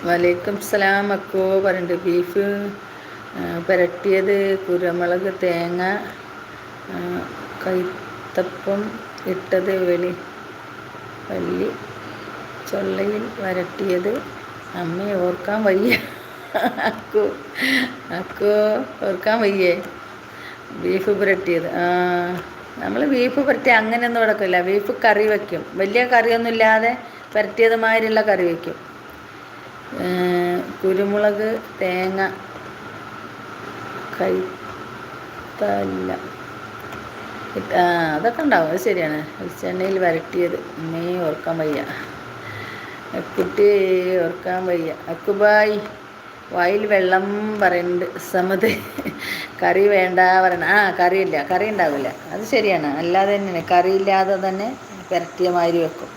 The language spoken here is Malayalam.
വലൈക്കും സലാം അക്കോ പറയുന്നുണ്ട്. ബീഫ് പുരട്ടിയത്, കുരുമുളക്, തേങ്ങ, കൈത്തപ്പം ഇട്ടത്, വല്ലി ചൊള്ളയിൽ വരട്ടിയത്. അമ്മയെ ഓർക്കാൻ വയ്യ. അക്കോ അക്കോ ഓർക്കാൻ വയ്യേ? ബീഫ് പുരട്ടിയത്. നമ്മൾ ബീഫ് പുരട്ടി അങ്ങനെയൊന്നും നടക്കില്ല. ബീഫ് കറി വയ്ക്കും, വലിയ കറിയൊന്നും ഇല്ലാതെ പുരട്ടിയത് മാതിരിയുള്ള കറി വയ്ക്കും. കുരുമുളക്, തേങ്ങ, കൈത്തല്ല അതൊക്കെ ഉണ്ടാവും. അത് ശരിയാണ്. വെളിച്ചെണ്ണയിൽ വരട്ടിയത്. അമ്മയെ ഓർക്കാൻ വയ്യ. കുട്ടി ഓർക്കാൻ വയ്യ. അക്കുബായ് വായിൽ വെള്ളം പറയുന്നുണ്ട്. സമത് കറി വേണ്ട പറയണ. കറിയില്ല, കറി ഉണ്ടാവില്ല. അത് ശരിയാണ്. അല്ലാതെ തന്നെയാണ്, കറിയില്ലാതെ തന്നെ പുരട്ടിയ മാതിരി വെക്കും.